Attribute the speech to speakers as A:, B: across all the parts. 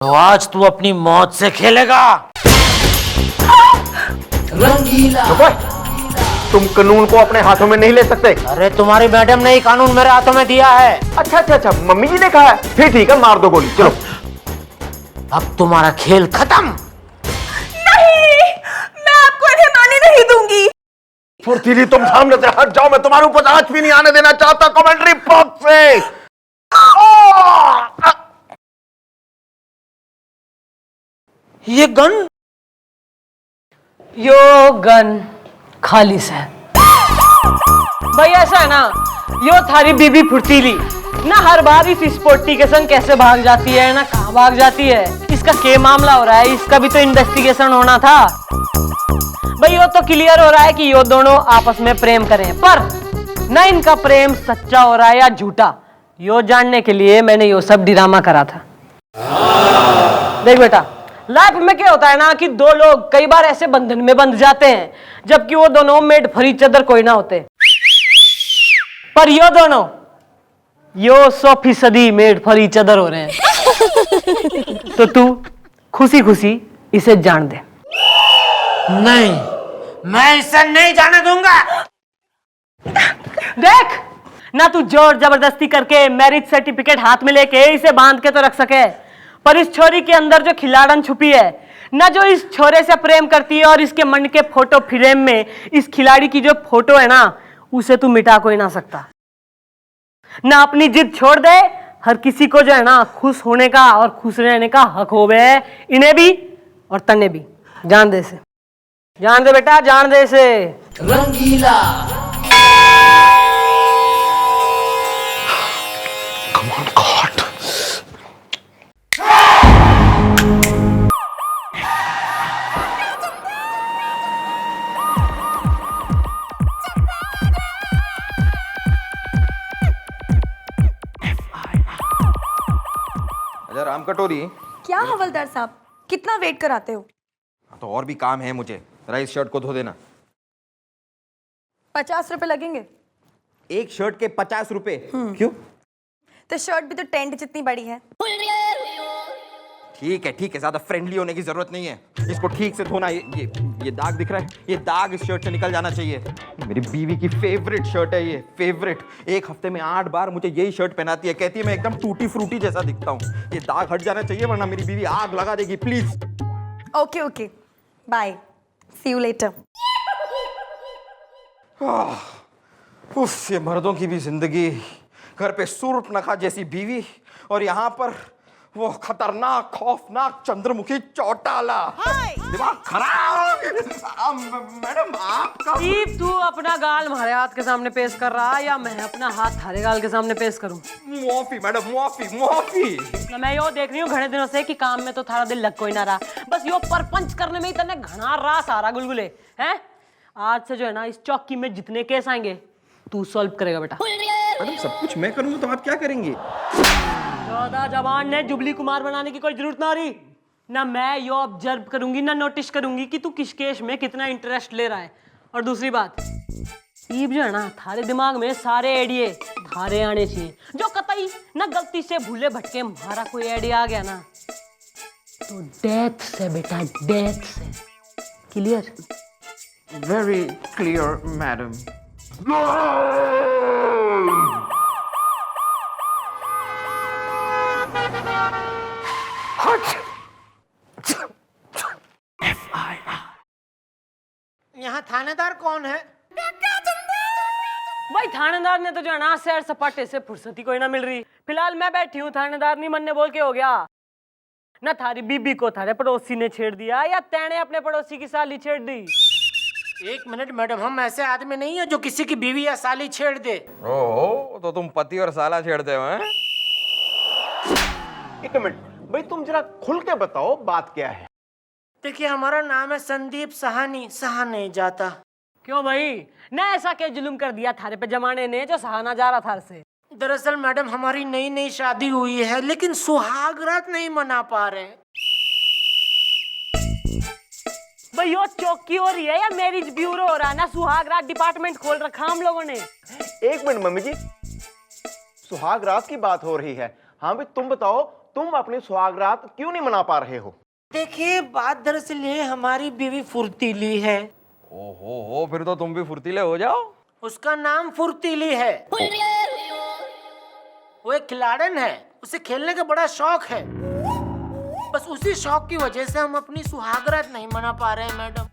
A: तो आज तू अपनी मौत से खेलेगा।
B: रंगीला।
C: तुम कानून को अपने हाथों में नहीं ले सकते।
A: अरे तुम्हारी मैडम ने ही कानून मेरे हाथों में दिया है।
C: अच्छा, मम्मी जी ने कहा है। फिर ठीक है, मार दो गोली, चलो।
A: अब तुम्हारा खेल खत्म।
B: नहीं, मैं आपको इन्हें मारने नहीं दूंगी।
C: फुर्तीली, तुम सामने से हट जाओ। मैं तुम्हारे ऊपर आंच भी नहीं आने देना चाहता कमेंट्री बॉक्स से।
A: ये गन,
D: यो गन खालिस है भाई। ऐसा है ना, यो थारी बीबी फुर्तीली ना हर बार इस स्पोर्टी के संग कैसे भाग जाती है ना कहां भाग जाती है। इसका क्या मामला हो रहा है, इसका भी तो इन्वेस्टिगेशन होना था भाई। यो तो क्लियर हो रहा है कि यो दोनों आपस में प्रेम करें, पर ना इनका प्रेम सच्चा हो रहा है या झूठा, यो जानने के लिए मैंने यो सब ड्रामा करा था। देख बेटा, लाइफ में क्या होता है ना कि दो लोग कई बार ऐसे बंधन में बंध जाते हैं जबकि वो दोनों मेड फॉर ईच अदर कोई ना होते, पर यो दोनों यो 100% मेड फॉर ईच अदर हो रहे हैं। तो तू खुशी खुशी इसे जान दे।
A: नहीं, मैं इसे नहीं जाने दूंगा।
D: देख ना, तू जोर जबरदस्ती करके मैरिज सर्टिफिकेट हाथ में लेके इसे बांध के तो रख सके, पर इस छोरी के अंदर जो खिलाड़न छुपी है ना, जो इस छोरे से प्रेम करती है और इसके मन के फोटो फ्रेम में इस खिलाड़ी की जो फोटो है ना, उसे तू मिटा कोई ना सकता ना। अपनी जिद छोड़ दे, हर किसी को जो है ना खुश होने का और खुश रहने का हक होवे, इन्हें भी और तन्ने भी। जान दे से, जान दे बेटा, जान दे से।
B: रंगीला।
E: अच्छा राम कटोरी,
F: क्या हवलदार साहब, कितना वेट कराते हो?
E: तो और भी काम है मुझे। जरा इस शर्ट को धो देना।
F: 50 रुपए लगेंगे।
E: एक शर्ट के 50 रुपए? क्यों?
F: तो शर्ट भी तो टेंट जितनी बड़ी है।
E: ठीक है, ज्यादा फ्रेंडली होने की जरूरत नहीं है। इसको ठीक से धोना। ये दाग दिख रहा है, ये दाग इस शर्ट से निकल जाना चाहिए। मेरी बीवी की फेवरेट शर्ट है ये, फेवरेट। एक हफ्ते में 8 बार मुझे यही शर्ट पहनाती है। कहती है मैं एकदम टूटी फ्रूटी जैसा दिखता हूँ। ये दाग हट जाना चाहिए, वरना मेरी बीवी आग लगा देगी। Please.
F: Okay, bye, see you later.
E: उफ, ये मर्दों की भी जिंदगी। घर पे सूरप नखा जैसी बीवी और यहाँ पर वो खतरनाक खौफनाक चंद्रमुखी चौटाला। दिमाग खराब। मैडम आपका
D: तू अपना गाल हमारे हाथ के सामने पेश कर रहा है या मैं अपना हाथ थारे गाल के सामने पेश करूं?
E: माफी मैडम, माफी।
D: मैं यो देख रही हूँ घने दिनों से कि काम में तो थारा दिल लग कोई ना रहा, बस यो परपंच करने में ही तने घना रहा सारा गुलगुले हैं। आज से जो है ना इस चौकी में जितने केस आएंगे तू सॉल्व करेगा बेटा।
E: मैडम सब कुछ मैं करूंगा तो आप क्या करेंगे?
D: ज्यादा जवान ने जुबली कुमार बनाने की कोई जरूरत ना रही ना। मैं यो ऑब्जर्व करूंगी ना नोटिस करूंगी कि तू किस केस में कितना इंटरेस्ट ले रहा है। और दूसरी बात, ईब जो है ना थारे दिमाग में सारे आइडिये थारे आने चाहिए। जो कतई ना गलती से भूले भटके हमारा कोई आइडिया आ गया ना तो डेथ से बेटा, डेथ से। क्लियर?
E: Very clear madam.
A: यहाँ थानेदार कौन है?
D: भाई थानेदार ने तो जो है ना सैर सपाटे से फुर्सती कोई ना मिल रही। फिलहाल मैं बैठी हूँ, थानेदार नहीं मनने बोल के हो गया ना। थारी बीबी को थारे पड़ोसी ने छेड़ दिया या तेने अपने पड़ोसी की साली छेड़ दी?
A: एक मिनट मैडम, हम ऐसे आदमी नहीं है जो किसी की बीवी या साली छेड़ दे।
E: ओहो, तो तुम पति और साला छेड़ते हो हैं?
C: एक मिनट भाई, तुम जरा खुल के बताओ बात क्या है।
A: देखिए, हमारा नाम है संदीप सहानी, सहा नहीं जाता।
D: क्यों भाई, ना ऐसा क्या जुल्म कर दिया थारे पे जमाने ने जो सहाना जा रहा थार से?
A: दरअसल मैडम हमारी नई नई शादी हुई है, लेकिन सुहाग रात नहीं मना पा रहे।
D: भाई यो चौकी हो रही है या मैरिज ब्यूरो हो रहा है ना? सुहाग रात डिपार्टमेंट खोल रखा हम लोगों ने।
C: एक मिनट मम्मी जी, सुहाग रात की बात हो रही है। हाँ भाई, तुम बताओ तुम अपनी सुहागरात क्यों नहीं मना पा रहे हो?
A: देखिए बात दरअसल ये हमारी बीवी फुर्तीली है।
E: ओहो, फिर तो तुम भी फुर्तीले हो जाओ।
A: उसका नाम फुर्तीली है। वो एक खिलाड़न है, उसे खेलने का बड़ा शौक है। बस उसी शौक की वजह से हम अपनी सुहागरात नहीं मना पा रहे हैं मैडम।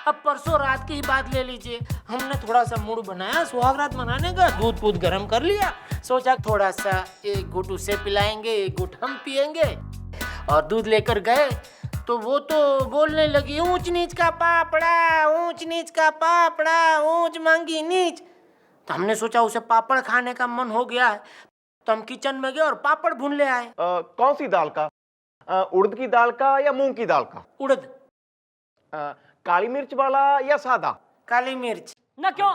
A: अब परसों रात की ही बात ले लीजिए, हमने थोड़ा सा मूड बनाया सुहागरात मनाने का, दूध पूध गर्म कर लिया, सोचा थोड़ा सा एक घुट उसे पिलाएंगे, एक घुट हम पिएंगे, और दूध लेकर गए तो वो तो बोलने लगी ऊंच नीच का पापड़ा, ऊंच नीच का पापड़ा, ऊंच मांगी नीच। तो हमने सोचा उसे पापड़ खाने का मन हो गया है, तो हम किचन में गए और पापड़ भून ले आए।
C: कौन सी दाल का? उड़द की दाल का या मूंग की दाल का?
A: उड़द।
C: काली मिर्च वाला या सादा?
A: काली मिर्च।
D: ना क्यों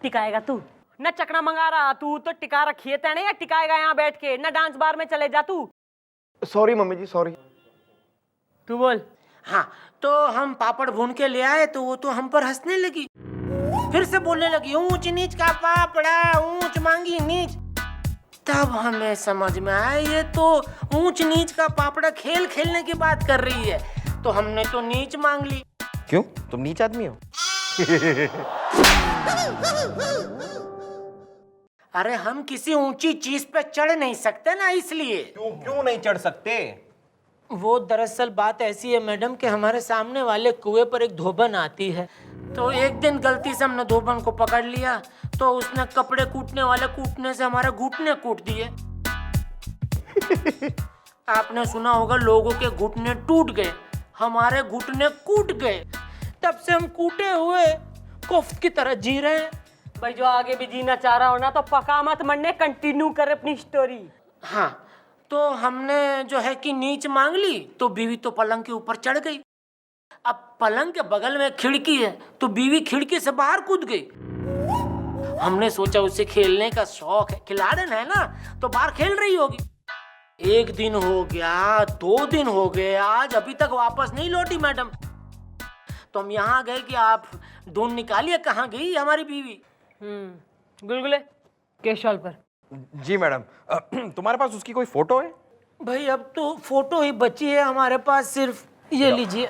D: टिकाएगा तू? न चकना मंगा रहा तू तो टिका रखी है तेने, या टिकाएगा यहाँ बैठ के? न डांस बार में चले जा तू।
C: सॉरी मम्मी जी, सॉरी।
D: तू बोल।
A: हाँ, तो हम पापड़ भून के ले आए तो वो तो हम पर हंसने लगी, फिर से बोलने लगी ऊंच नीच का पापड़ा, ऊंच मांगी नीच। तब हमें समझ में आया ये तो ऊंच नीच का पापड़ा खेल खेलने की बात कर रही है, तो हमने तो नीच मांग ली।
E: क्यों, तुम नीच आदमी हो?
A: अरे हम किसी ऊंची चीज पे चढ़ नहीं सकते ना, इसलिए।
E: क्यों नहीं चढ़ सकते?
A: वो दरअसल बात ऐसी है मैडम कि हमारे सामने वाले कुएं पर एक धोबन आती है, तो एक दिन गलती से हमने धोबन को पकड़ लिया, तो उसने कपड़े कूटने वाले कूटने से हमारे घुटने कूट दिए। आपने सुना होगा लोगों के घुटने टूट गए, हमारे घुटने कूट गए। तब से हम कूटे हुए कोफ्त की तरह जी रहे हैं।
D: भाई जो आगे भी जीना चाह रहा हो ना तो पका मत मरने, कंटिन्यू कर अपनी स्टोरी।
A: हाँ, तो हमने जो है कि नीच मांग ली, तो बीवी तो पलंग के ऊपर चढ़ गई। अब पलंग के बगल में खिड़की है, तो बीवी खिड़की से बाहर कूद गई। हमने सोचा उसे खेलने का शौक है, खिलाड़न है ना, तो बाहर खेल रही होगी। एक दिन हो गया, 2 दिन हो गए, आज अभी तक वापस नहीं लौटी मैडम। तो हम यहाँ गए कि आप ढूंढ निकालिए कहाँ गई हमारी बीवी।
D: गुलगुले केशवाल पर।
E: जी मैडम। तुम्हारे पास उसकी कोई फोटो है?
A: भाई अब तो फोटो ही बची है हमारे पास, सिर्फ ये लीजिए।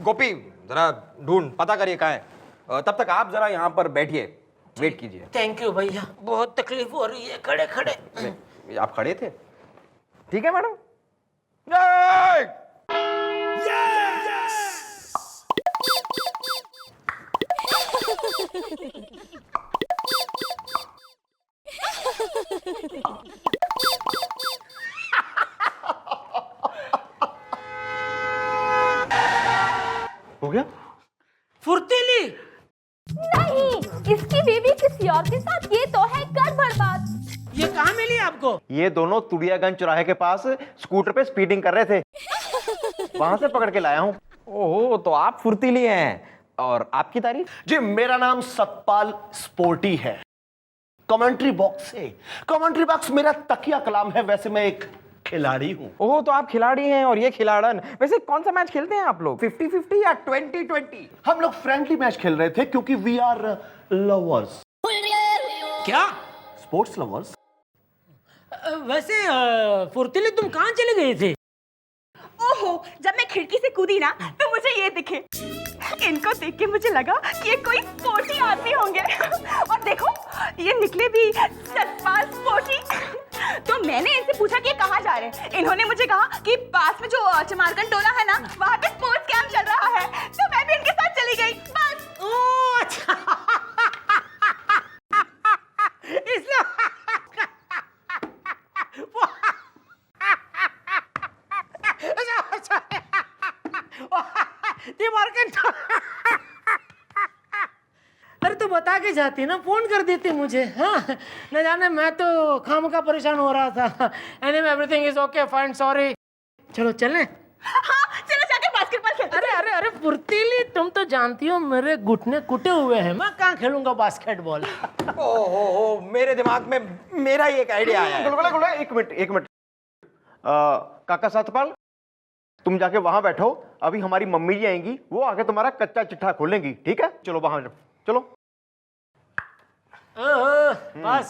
E: गोपी जरा ढूंढ पता करिए कहाँ है। तब तक आप जरा यहाँ पर बैठिए, वेट कीजिए।
A: थैंक यू भैया, बहुत तकलीफ हो रही है खड़े खड़े।
E: आप खड़े थे? ठीक है मैडम।
C: हो गया?
A: फुर्तीली।
B: नहीं, इसकी बीवी किसी और के साथ, ये तो है गड़बड़ बात।
A: ये कहाँ मिली आपको?
C: ये दोनों तुड़ियागंज चौराहे के पास स्कूटर पे स्पीडिंग कर रहे थे, वहां से पकड़ के लाया हूँ।
E: ओहो, तो आप फुर्तीली हैं। और आपकी तारीफ?
C: जी, मेरा नाम सतपाल स्पोर्टी है। कमेंट्री बॉक्स से, कमेंट्री बॉक्स मेरा तकिया कलाम है। वैसे मैं एक खिलाड़ी हूँ।
E: ओह, तो आप खिलाड़ी हैं और ये खिलाड़न। वैसे कौन सा मैच खेलते हैं आप लोग? 50-50 या 20-20?
C: हम लोग फ्रेंडली मैच खेल रहे थे क्योंकि वी आर लवर्स।
A: क्या?
C: Sports lovers.
A: वैसे फुर्तीली तुम कहाँ चले गए थे?
B: ओहो, जब मैं खिड़की से कूदी ना तो मुझे ये दिखे। इनको देख के मुझे लगा कि ये कोई स्पोर्टी आदमी होंगे। और देखो, ये निकले भी सतपाल स्पोर्टी। तो मैंने इनसे पूछा कि ये कहाँ जा रहे हैं। इन्होंने मुझे कहा कि पास में जो चमारकंद टोला है ना, वहाँ पे स्पोर्ट्स कैंप चल रहा है। तो मैं भी इनके साथ चली गई, बस।
A: ओह अच्छा। इसलिए अरे तो बता के जाती ना, फोन कर देती मुझे। हाँ, न जाने मैं तो खामखा परेशान हो रहा था। Anyway everything is okay, fine, sorry. चलो चलें।
B: हाँ, चलो जाके बास्केटबॉल खेलते हैं।
A: अरे अरे अरे फुर्तीली, तुम तो जानती हो मेरे घुटने कुटे हुए हैं, मैं कहाँ खेलूंगा बास्केटबॉल।
E: ओहो, मेरे दिमाग में मेरा ही एक आइडिया आया है।
C: गुलगुला, गुलगुला, एक मिनट। काका सतपाल, तुम जाके वहां बैठो, अभी हमारी मम्मी जी आएंगी, वो आके तुम्हारा कच्चा चिट्ठा खोलेंगी, ठीक है? चलो वहां चलो।
A: बस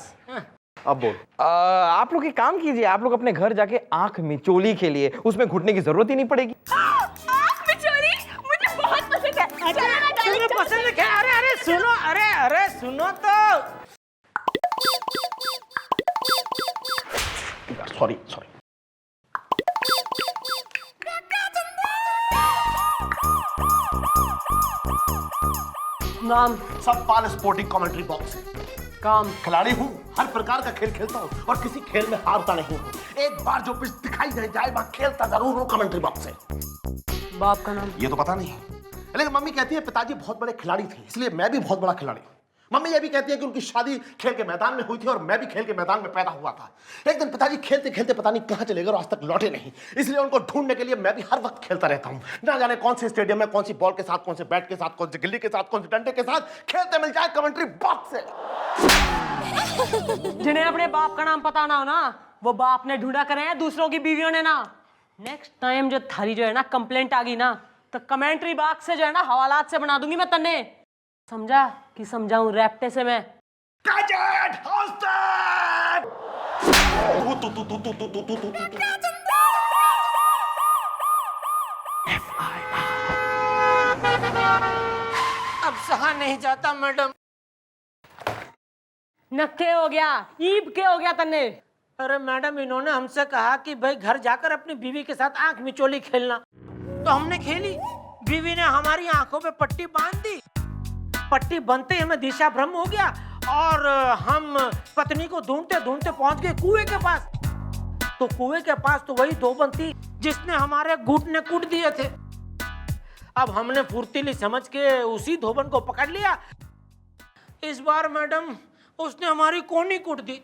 C: अब बोल।
E: आप लोग एक काम कीजिए, आप लोग अपने घर जाके आंख मिचोली खेलिए, उसमें घुटने की जरूरत ही नहीं पड़ेगी।
B: आँख मिचोली मुझे बहुत पसंद है। चलो ना, darling, चलो।
A: पसंद है क्या? अरे सुनो, अरे सुनो तो।
C: सॉरी।
D: नाम,
C: सतपाल स्पोर्टिंग कमेंट्री बॉक्स है।
D: काम,
C: खिलाड़ी हूँ, हर प्रकार का खेल खेलता हूँ और किसी खेल में हारता नहीं हूँ। एक बार जो पिच दिखाई दे जाए वहां खेलता जरूर हूँ। कमेंट्री बॉक्स है।
D: बाप का नाम,
C: ये तो पता नहीं, लेकिन मम्मी कहती है पिताजी बहुत बड़े खिलाड़ी थे, इसलिए मैं भी बहुत बड़ा खिलाड़ी हूँ। मम्मी ये भी कहती है कि उनकी शादी खेल के मैदान में हुई थी और मैं भी खेल के मैदान में पैदा हुआ था। एक दिन पिताजी खेलते खेलते पता नहीं कहां चले गए और आज तक लौटे नहीं, इसलिए उनको ढूंढने के लिए मैं भी हर वक्त खेलता रहता हूं। ना जाने कौन से स्टेडियम में कौन सी बॉल के साथ, कौन से बैट के साथ, कौन से गिल्ली के साथ, कौन से डंडे के साथ खेलते मिल जाए कमेंट्री बॉक्स से।
D: जिन्हें अपने बाप का नाम पता ना हो ना, वो बाप ने ढूंढा करे हैं, दूसरों की बीवियों ने ना। नेक्स्ट टाइम जो थारी जो है ना कंप्लेंट आ गई ना, तो कमेंट्री बॉक्स से जो है ना हवालात से बना दूंगी मैं तन्ने। समझा कि समझाऊं रैप्टे से मैं?
C: Gadget, hosted!
A: अब सहा नहीं जाता मैडम।
D: नक्के हो गया, ईब के हो गया तन्ने।
A: अरे मैडम, इन्होंने हमसे कहा कि भाई घर जाकर अपनी बीवी के साथ आंख मिचोली खेलना, तो हमने खेली। बीवी ने हमारी आंखों पे पट्टी बांध दी। पट्टी बनते ही हमें दिशा भ्रम हो गया और हम पत्नी को ढूंढते ढूंढते पहुंच गए कुएं के पास। तो कुएं के पास तो वही धोबन थी जिसने हमारे घुटने कूट दिए थे। अब हमने फुर्तीली समझ के उसी धोबन को पकड़ लिया। इस बार मैडम उसने हमारी कोहनी कूट दी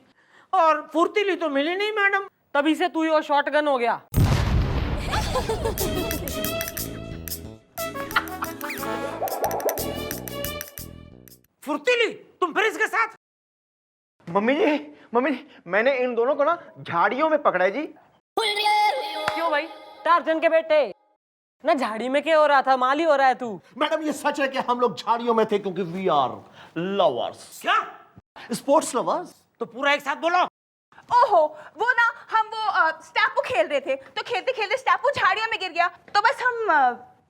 A: और फुर्तीली तो मिली नहीं मैडम।
D: तभी से तू ही वो शॉटगन हो गया।
A: फुर्तीली तुम फिर इसके साथ?
E: मम्मी जी, मैंने इन दोनों को ना झाड़ियों में पकड़ा है जी।
D: क्यों भाई, टार्जन के बेटे ना झाड़ी में क्या हो रहा था, माली हो रहा है तू?
C: मैडम ये सच है कि हम लोग झाड़ियों में थे क्योंकि वी आर लवर्स,
A: क्या?
C: Sports lovers.
A: तो पूरा एक साथ बोलो।
B: ओहो, वो ना हम वो स्टैपू खेल रहे थे, तो खेलते खेलते स्टैपू झाड़ियों में गिर गया, तो बस हम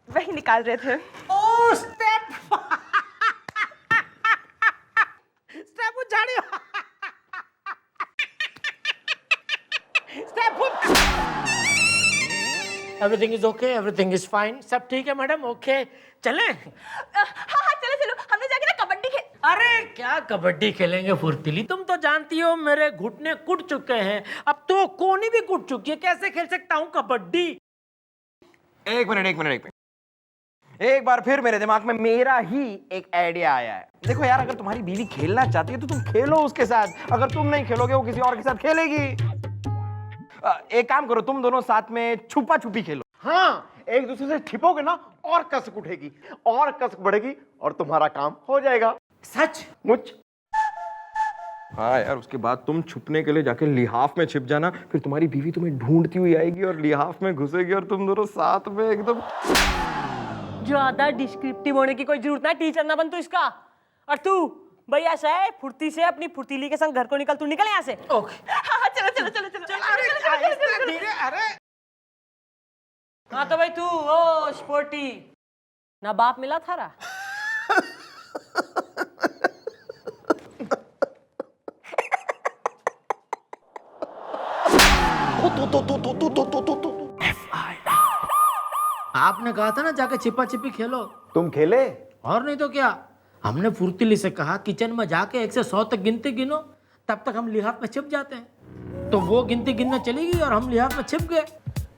B: वही निकाल रहे थे।
A: ओ स्टेप स्टेप झाड़ी step. Everything is okay, everything is fine, सब ठीक है मैडम। ओके चलें?
B: हाँ चलो चलो, हमने जाके ना कबड्डी खेल।
A: अरे क्या कबड्डी खेलेंगे फुर्तीली, तुम तो जानती हो मेरे घुटने कूट चुके हैं, अब तो कोहनी भी कूट चुकी है, कैसे खेल सकता हूँ कबड्डी?
E: एक मिनट। एक बार फिर मेरे दिमाग में मेरा ही एक आइडिया आया है। देखो यार, अगर तुम्हारी बीवी खेलना चाहती है तो तुम खेलो उसके साथ। अगर तुम नहीं खेलोगे वो किसी और के साथ खेलेगी। एक काम करो, तुम दोनों साथ में छुपा छुपी खेलो।
C: हाँ, एक दूसरे से छिपोगे ना और कसक उठेगी और कसक बढ़ेगी और तुम्हारा काम हो जाएगा।
A: सच
C: मुझ।
E: हाँ यार, उसके बाद तुम छुपने के लिए जाके लिहाफ में छिप जाना, फिर तुम्हारी बीवी तुम्हें ढूंढती हुई आएगी और लिहाफ में घुसेगी और तुम दोनों साथ में एकदम।
D: ज्यादा डिस्क्रिप्टिव होने की कोई जरूरत नहीं, टीचर ना बन तू इसका। और तू भैया ऐसा है, फुर्ती से अपनी फुर्तीली के संग घर को निकल, तू निकल यहाँ से।
A: ओके।
B: हाँ चलो चलो चलो चलो चलो।
A: धीरे। अरे
D: हाँ तो भाई तू ओ स्पोर्टी ना बाप मिला थारा?
A: आपने कहा था ना जाके छिपा छिपी खेलो,
C: तुम खेले?
A: और नहीं तो क्या। हमने फुर्तीली से कहा किचन में जाके 1 से 100 तक गिनती गिनो, तब तक हम लिहाफ में छिप जाते हैं। तो वो गिनती गिनना चली गई और हम लिहाफ में छिप गए।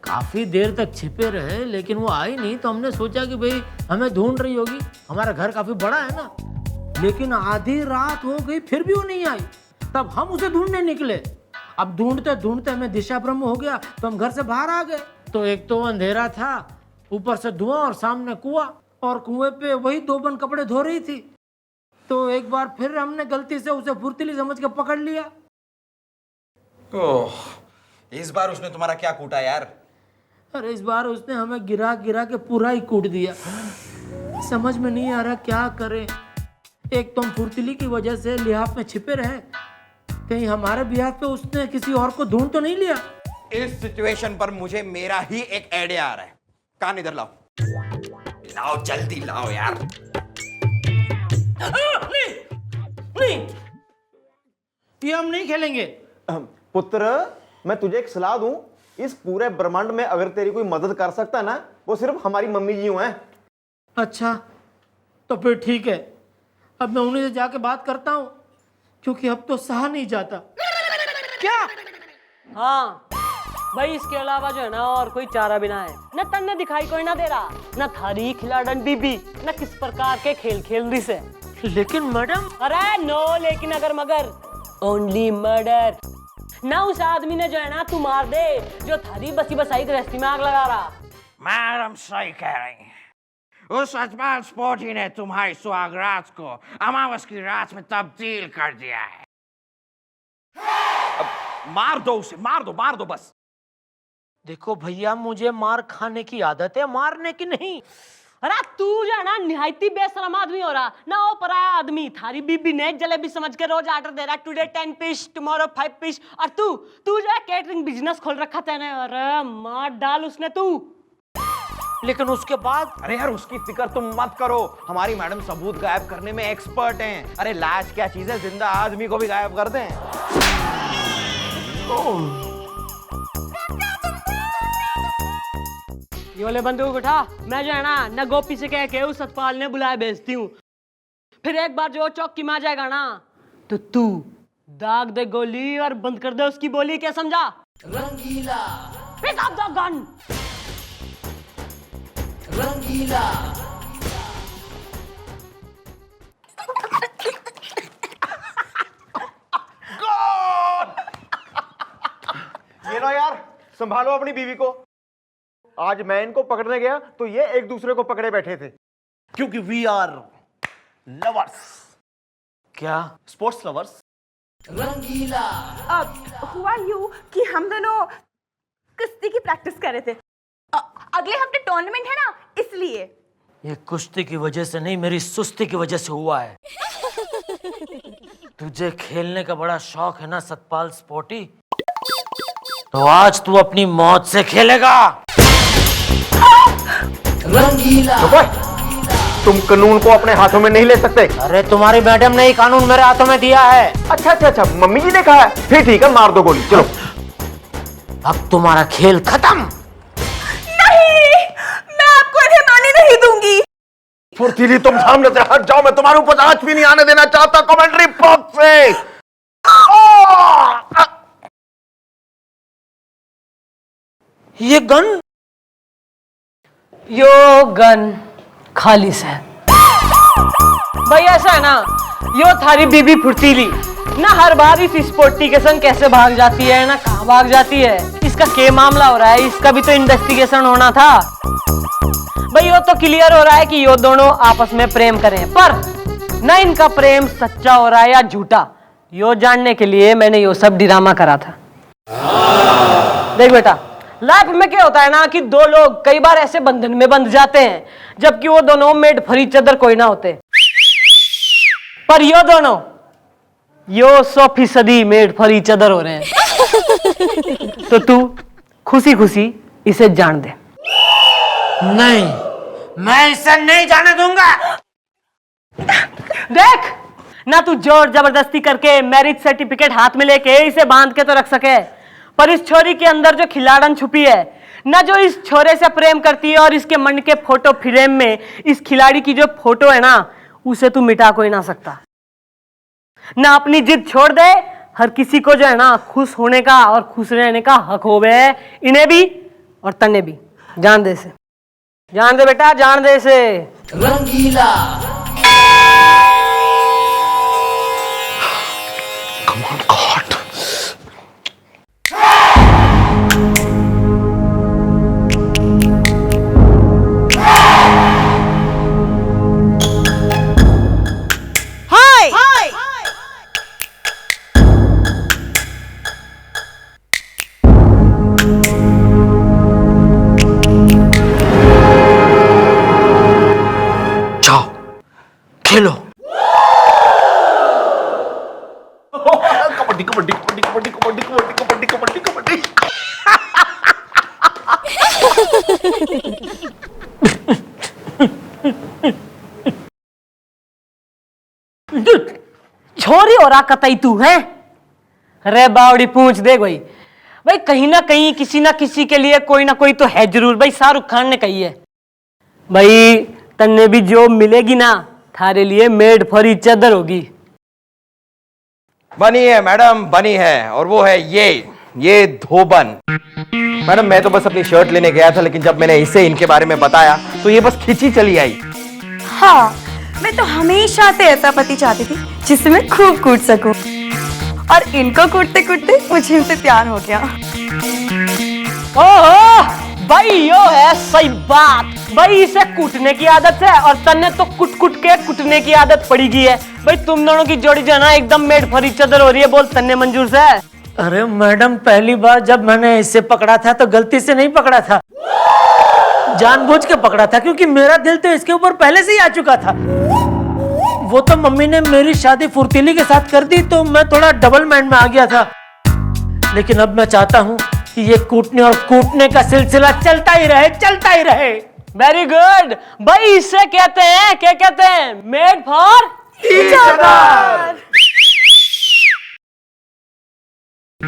A: काफी देर तक छिपे रहे लेकिन वो आई नहीं, तो हमने सोचा कि भाई हमें ढूंढ रही होगी, हमारा घर काफी बड़ा है ना। लेकिन आधी रात हो गई फिर भी वो नहीं आई, तब हम उसे ढूंढने निकले। अब ढूंढते ढूंढते हमें दिशा भ्रम हो गया, तो हम घर से बाहर आ गए। तो एक तो अंधेरा था, ऊपर से धुआं और सामने कुआं, और कुएं पे वही धोबन कपड़े धो रही थी। तो एक बार फिर हमने गलती से उसे फुर्तीली समझ के पकड़ लिया।
E: ओह, इस बार उसने तुम्हारा क्या कूटा यार?
A: अरे इस बार उसने हमें गिरा गिरा के पूरा ही कूट दिया। समझ में नहीं आ रहा क्या करें। एक तो हम फुर्तीली की वजह से लिहाफ में छिपे रहे, कहीं हमारे ब्याह पे उसने किसी और को ढूंढ तो नहीं लिया?
E: इस सिचुएशन पर मुझे मेरा ही एक आइडिया आ रहा है। कान इधर लाओ, लाओ जल्दी लाओ यार।
A: नहीं नहीं, ये हम नहीं खेलेंगे।
G: पुत्र, मैं तुझे एक सलाह दूं, इस पूरे ब्रह्मांड में अगर तेरी कोई मदद कर सकता ना, वो सिर्फ हमारी मम्मी जी हैं।
A: अच्छा, तो फिर ठीक है, अब मैं उन्हीं से जाके बात करता हूँ, क्योंकि अब तो सहा नहीं जाता। क्या?
D: हाँ भाई, इसके अलावा जो है ना और कोई चारा भी ना है। न तन्ने दिखाई कोई ना दे रहा, न थारी खिलाड़न बीबी, न किस प्रकार के खेल खेल रही से।
A: लेकिन मैडम।
D: अरे नो लेकिन अगर मगर, ओनली मर्डर। ना उस आदमी ने जो है ना तू मार दे जो थारी बसी बसाई गृहस्थी में आग लगा रहा।
H: मैडम सही कह रही हैं। उस सतपाल स्पोर्टी ने तुम्हारी सुहाग रात को अमावस की रात में तब्दील कर दिया है।
E: मार दो उसे, मार दो बस।
A: देखो भैया, मुझे मार खाने की आदत है, मारने की नहीं।
D: अरे तू जो है ना निहायती बेशरम आदमी हो रहा ना, वो पराया आदमी थारी बीबी ने जलेबी समझ के रोज ऑर्डर दे रहा, टुडे 10 पीस, टुमारो 5 पीस। और तू जो है कैटरिंग बिजनेस खोल रखा तेने। अरे मार डाल उसने तू।
A: लेकिन उसके बाद?
E: अरे यार उसकी फिक्र तुम मत करो, हमारी मैडम सबूत गायब करने में एक्सपर्ट हैं। अरे लाश क्या चीज है, जिंदा आदमी को भी गायब कर दें।
D: ये वाले बंदूक उठा, मैं जो है ना न गोपी से कह के उस सतपाल ने बुलाया भेजती हूँ। फिर एक बार जो चौकी में आ जाएगा ना, तो तू दाग दे गोली और बंद कर दे उसकी बोली। क्या समझा? रंगीला पिक अप द गन। रंगीला।
G: ये लो यार, संभालो अपनी बीवी को। आज मैं इनको पकड़ने गया तो ये एक दूसरे को पकड़े बैठे थे,
C: क्योंकि वी आर लवर्स।
A: क्या?
C: Sports lovers.
B: हुआ यूं कि हम दोनों कुश्ती की प्रैक्टिस कर रहे थे। अगले हफ्ते टूर्नामेंट है ना, इसलिए।
A: ये कुश्ती की वजह से नहीं, मेरी सुस्ती की वजह से हुआ है। तुझे खेलने का बड़ा शौक है ना सतपाल स्पोर्टी, तो आज तू अपनी मौत से खेलेगा। रंगीला।
G: तुम कानून को अपने हाथों में नहीं ले सकते।
A: अरे तुम्हारी मैडम ने ही कानून मेरे हाथों में दिया है।
G: अच्छा, मम्मी जी ने कहा है। फिर ठीक है, मार दो गोली, चलो।
A: अब तुम्हारा खेल खत्म।
B: नहीं, मैं आपको इन्हें मारने नहीं दूंगी।
C: फुर्तीली, तुम सामने से हट जाओ, मैं तुम्हारे ऊपर आंच भी नहीं आने देना चाहता कमेंट्री बॉक्स से।
A: ये गन?
D: यो गन खालिस है भाई। ऐसा है ना, यो थारी बीबी फुर्तीली ना हर बार इस स्पोर्टी के संग कैसे भाग जाती है ना कहाँ भाग जाती है। इसका क्या मामला हो रहा है, इसका भी तो इन्वेस्टिगेशन होना था भाई। यो तो क्लियर हो रहा है कि यो दोनों आपस में प्रेम करें, पर ना इनका प्रेम सच्चा हो रहा है या झूठा, यो जानने के लिए मैंने यो सब ड्रामा करा था। देख बेटा, लाइफ में क्या होता है ना कि दो लोग कई बार ऐसे बंधन में बंध जाते हैं जबकि वो दोनों मेड फॉर ईच अदर कोई ना होते, पर यो दोनों यो 100% मेड फॉर ईच अदर हो रहे हैं। तो तू खुशी खुशी इसे जान दे।
A: नहीं, मैं इसे नहीं जाने दूंगा।
D: देख ना, तू जोर जबरदस्ती करके मैरिज सर्टिफिकेट हाथ में लेके इसे बांध के तो रख सके, पर इस छोरी के अंदर जो खिलाड़न छुपी है ना, जो इस छोरे से प्रेम करती है और इसके मन के फोटो फ्रेम में इस खिलाड़ी की जो फोटो है ना, उसे तू मिटा कोई ना सकता। ना अपनी जिद छोड़ दे, हर किसी को जो है ना खुश होने का और खुश रहने का हक होवे, इन्हें भी और तन्ने भी। जान दे इसे, जान दे बेटा, जान दे इसे। रंगीला। गोरा कतई तू है। अरे बावड़ी पूछ देख भाई, भाई कहीं ना कहीं किसी ना किसी के लिए कोई ना कोई तो है जरूर। भाई शाहरुख खान ने कही है भाई तन्ने भी जॉब मिलेगी ना थारे लिए मेड फॉर ईच अदर होगी।
E: बनी है मैडम, बनी है, और वो है ये धोबन। मैडम मैं तो बस अपनी शर्ट लेने गया था, लेकिन जब मैंने इसे इनके बारे में बताया तो ये बस खिंची चली आई।
F: हाँ, मैं तो हमेशा से ऐसा पति चाहती थी जिससे मैं खूब कूट सकूं, और इनको कूटते कूटते मुझे इनसे प्यार हो गया।
D: ओहो भाई यो है सही बात। भाई इसे कूटने की आदत है और तन्ने तो कुट कुट के कुटने की आदत पड़ी गई है। भाई तुम दोनों की जोड़ी जो है ना एकदम मेड फॉर ईच अदर हो रही है। बोल तन्ने मंजूर से।
A: अरे मैडम, पहली बार जब मैंने इसे पकड़ा था तो गलती से नहीं पकड़ा था, जानबूझ के पकड़ा था, क्योंकि मेरा दिल तो इसके ऊपर पहले से ही आ चुका था। वो तो मम्मी ने मेरी शादी फुर्तीली के साथ कर दी तो मैं थोड़ा डबल माइंड में आ गया था। लेकिन अब मैं चाहता हूँ कि ये कूटने और कूटने का सिलसिला चलता ही रहे, चलता ही रहे।
D: वेरी गुड भाई, इसे कहते हैं क्या कहते हैं, मेड फॉर
F: ईच अदर।